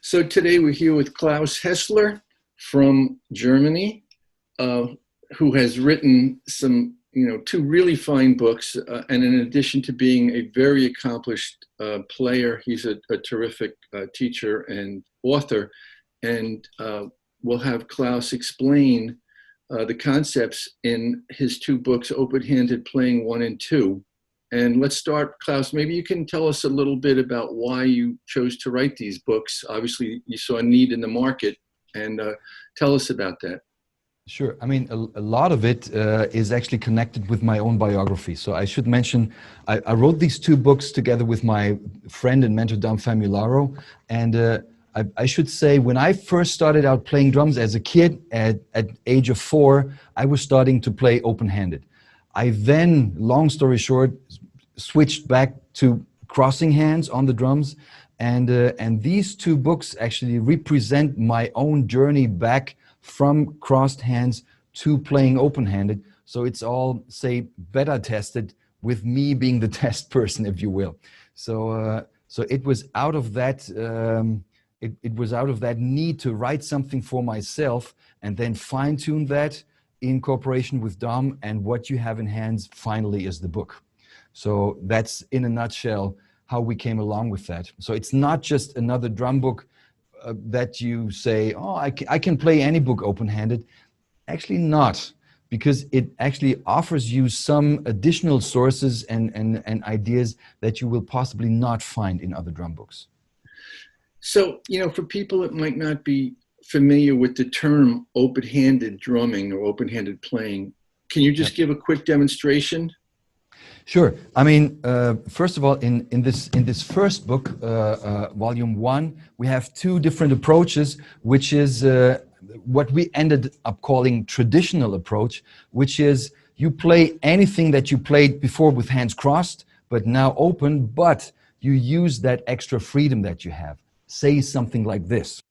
So today we're here with Claus Hessler from Germany, who has written some, two really fine books. And in addition to being a very accomplished player, he's a terrific teacher and author. And we'll have Claus explain the concepts in his two books, Open-Handed Playing 1 and 2. And let's start, Claus, maybe you can tell us a little bit about why you chose to write these books. Obviously, you saw a need in the market, and tell us about that. Sure. I mean, a lot of it is actually connected with my own biography. So I should mention, I wrote these two books together with my friend and mentor, Famularo. And I should say, when I first started out playing drums as a kid, at age of 4, I was starting to play open-handed. I then, long story short, switched back to crossing hands on the drums, and these two books actually represent my own journey back from crossed hands to playing open-handed. So it's all, say, beta tested with me being the test person, if you will. So it was out of that. It was out of that need to write something for myself and then fine-tune that in cooperation with Dom, and what you have in hands finally is the book. So that's in a nutshell how we came along with that. So it's not just another drum book that you say, oh, I can play any book open-handed. Actually not, because it actually offers you some additional sources and ideas that you will possibly not find in other drum books. So, for people that might not be familiar with the term open-handed drumming or open-handed playing, can you just give a quick demonstration? Sure. I mean, first of all, in this first book, volume 1, we have two different approaches, which is what we ended up calling traditional approach, which is you play anything that you played before with hands crossed, but now open, but you use that extra freedom that you have. Say something like this.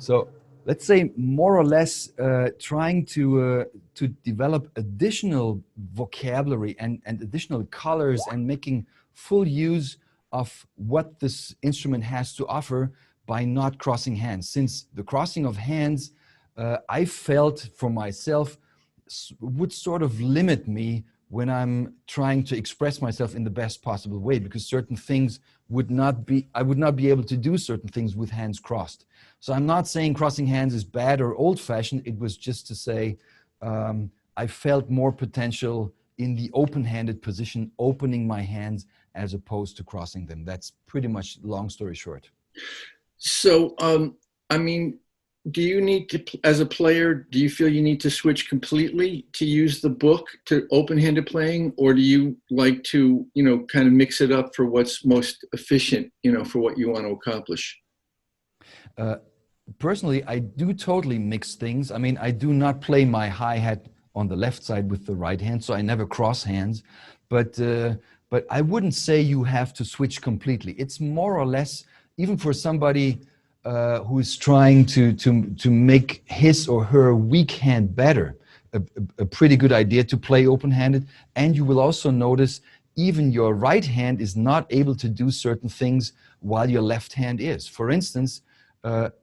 So let's say more or less trying to develop additional vocabulary and additional colors and making full use of what this instrument has to offer by not crossing hands. Since the crossing of hands, I felt for myself, would sort of limit me when I'm trying to express myself in the best possible way, because certain things I would not be able to do certain things with hands crossed. So I'm not saying crossing hands is bad or old-fashioned. It was just to say I felt more potential in the open-handed position, opening my hands as opposed to crossing them. That's pretty much, long story short. So, I mean, do you need to, as a player, do you feel you need to switch completely to use the book to open-handed playing, or do you like to, kind of mix it up for what's most efficient, for what you want to accomplish? Personally, I do totally mix things. I mean, I do not play my hi-hat on the left side with the right hand, so I never cross hands. But I wouldn't say you have to switch completely. It's more or less, even for somebody who is trying to make his or her weak hand better, a pretty good idea to play open-handed. And you will also notice even your right hand is not able to do certain things while your left hand is. For instance,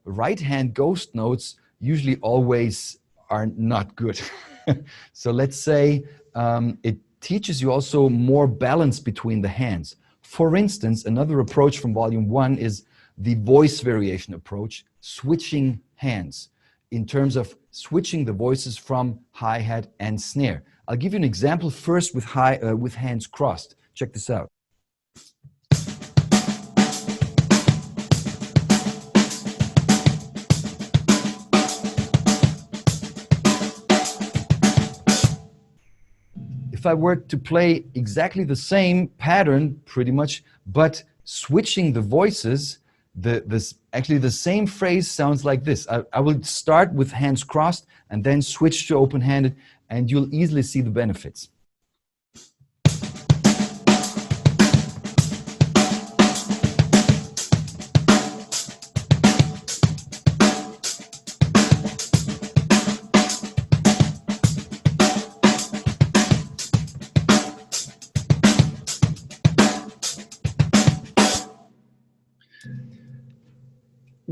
right hand ghost notes usually always are not good. So let's say it teaches you also more balance between the hands. For instance, another approach from volume 1 is the voice variation approach, switching hands in terms of switching the voices from hi-hat and snare. I'll give you an example first with hands crossed. Check this out. If I were to play exactly the same pattern, pretty much, but switching the voices, actually the same phrase sounds like this. I will start with hands crossed and then switch to open-handed, and you'll easily see the benefits.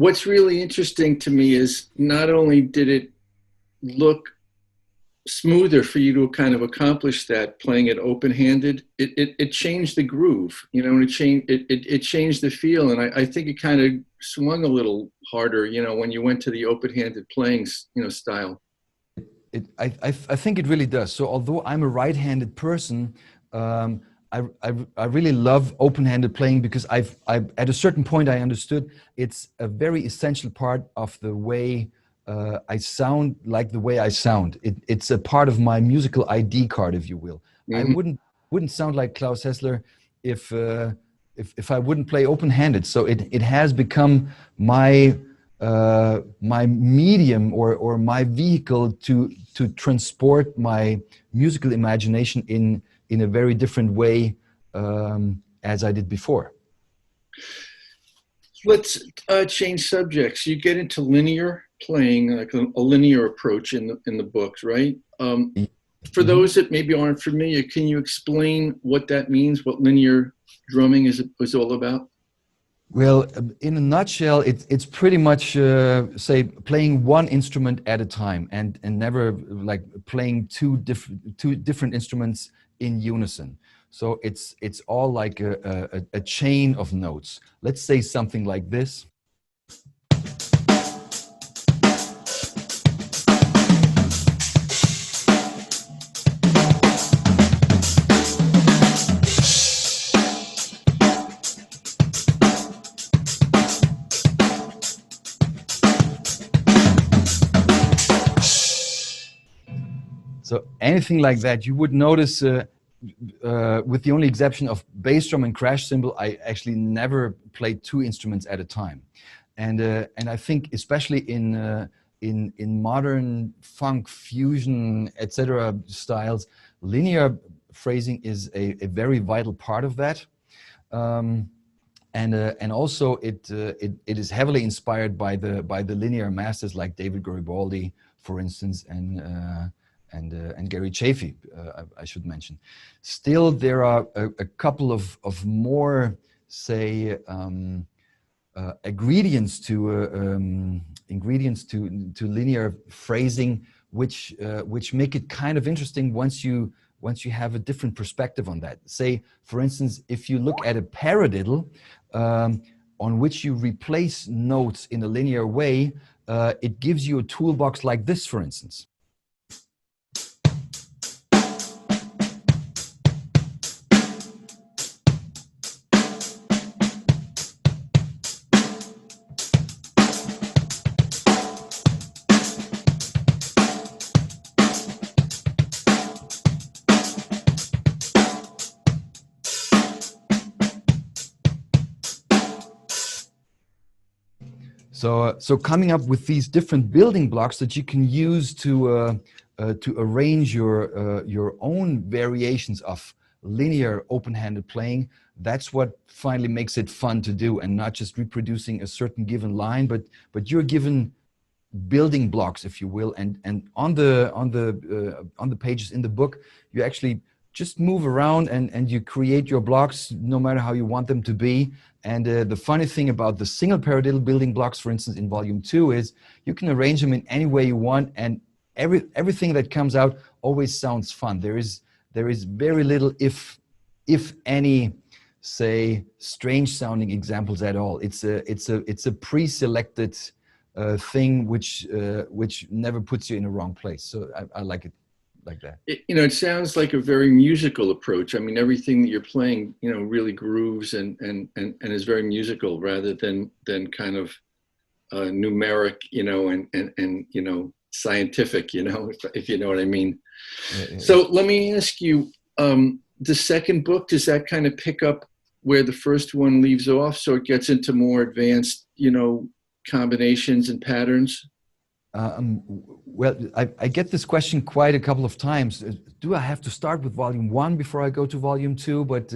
what's really interesting to me is not only did it look smoother for you to kind of accomplish that playing it open-handed, it changed the groove, and it changed the feel. And I think it kind of swung a little harder, when you went to the open-handed playing, style. I think it really does. So although I'm a right-handed person, I really love open-handed playing because I've at a certain point I understood it's a very essential part of the way I sound like the way I sound. It's a part of my musical ID card, if you will. I wouldn't sound like Claus Hessler if I wouldn't play open-handed. So it has become my my medium or my vehicle to transport my musical imagination in a very different way as I did before. Let's change subjects. You get into linear playing, like a linear approach in the books, right? For those that maybe aren't familiar, can you explain what that means? What linear drumming is all about? Well, in a nutshell, it's pretty much say playing one instrument at a time and never like playing two different instruments in unison. So it's all like a chain of notes. Let's say something like this. So anything like that, you would notice, with the only exception of bass drum and crash cymbal, I actually never played two instruments at a time, and I think especially in modern funk, fusion, etc. styles, linear phrasing is a very vital part of that, and also it is heavily inspired by the linear masters like David Garibaldi, for instance, and Gary Chafee, I should mention. Still, there are a couple of more, say, ingredients to linear phrasing, which make it kind of interesting once you have a different perspective on that. Say, for instance, if you look at a paradiddle, on which you replace notes in a linear way, it gives you a toolbox like this, for instance. So coming up with these different building blocks that you can use to arrange your own variations of linear open-handed playing, that's what finally makes it fun to do, and not just reproducing a certain given line, but you're given building blocks, if you will, and on the pages in the book, you actually just move around and you create your blocks no matter how you want them to be. And the funny thing about the single paradiddle building blocks, for instance, in volume 2, is you can arrange them in any way you want, and everything that comes out always sounds fun. There is very little, if any, say, strange sounding examples at all. It's a pre-selected thing which never puts you in a wrong place. So I like it like that. It sounds like a very musical approach. I mean, everything that you're playing, really grooves and is very musical rather than kind of numeric, and scientific, if you know what I mean. Yeah. So let me ask you, the second book, does that kind of pick up where the first one leaves off? So it gets into more advanced, combinations and patterns? Well, I get this question quite a couple of times. Do I have to start with volume 1 before I go to volume 2? But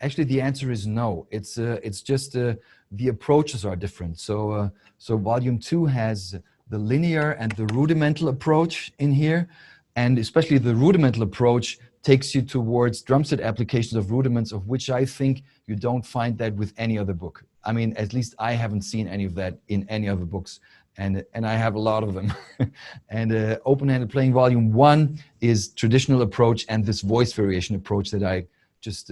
actually, the answer is no. It's just the approaches are different. So volume 2 has the linear and the rudimental approach in here, and especially the rudimental approach takes you towards drum set applications of rudiments, of which I think you don't find that with any other book. I mean, at least I haven't seen any of that in any other books, and I have a lot of them. And Open-Handed Playing Volume 1 is traditional approach and this voice variation approach that I just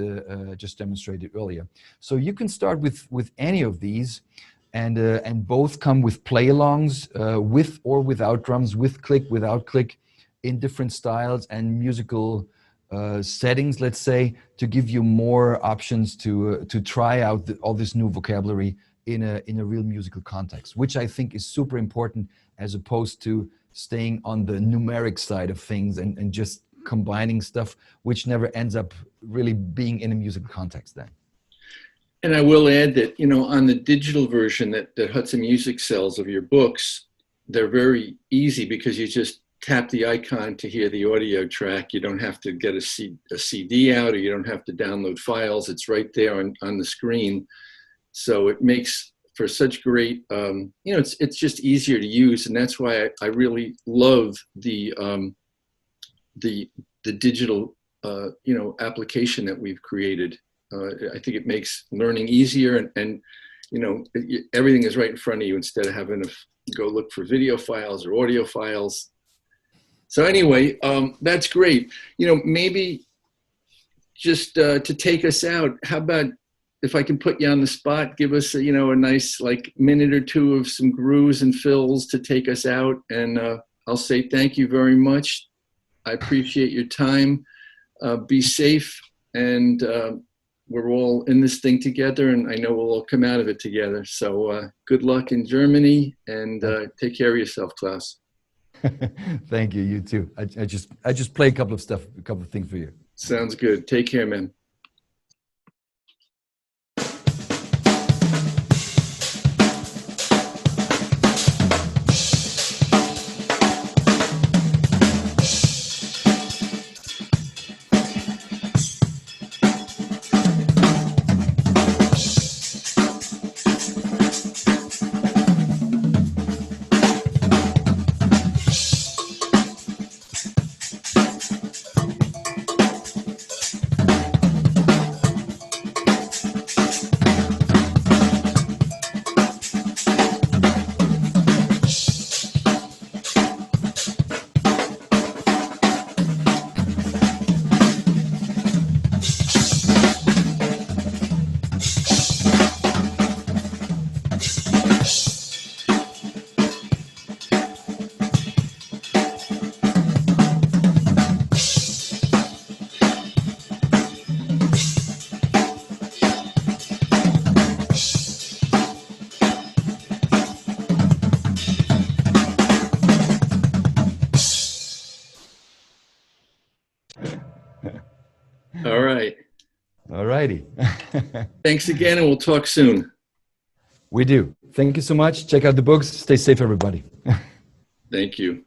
demonstrated earlier. So you can start with any of these, and both come with play-alongs, with or without drums, with click, without click, in different styles and musical settings, let's say, to give you more options to try out all this new vocabulary in a real musical context, which I think is super important, as opposed to staying on the numeric side of things and just combining stuff which never ends up really being in a musical context then. And I will add that, you know, on the digital version that Hudson Music sells of your books, they're very easy because you just tap the icon to hear the audio track. You don't have to get a CD out, or you don't have to download files. It's right there on the screen. So it makes for such great, you know, it's just easier to use. And that's why I really love the digital, you know, application that we've created. I think it makes learning easier, and you know, everything is right in front of you instead of having to go look for video files or audio files. So anyway, that's great. You know, maybe just to take us out, how about if I can put you on the spot, give us a, you know, a nice like minute or two of some grooves and fills to take us out, and I'll say thank you very much. I appreciate your time. Be safe, and we're all in this thing together, and I know we'll all come out of it together. So good luck in Germany, and take care of yourself, Claus. Thank you. You too. I just play a couple of things for you. Sounds good. Take care, man. All right. All righty. Thanks again, and we'll talk soon. We do. Thank you so much. Check out the books. Stay safe, everybody. Thank you.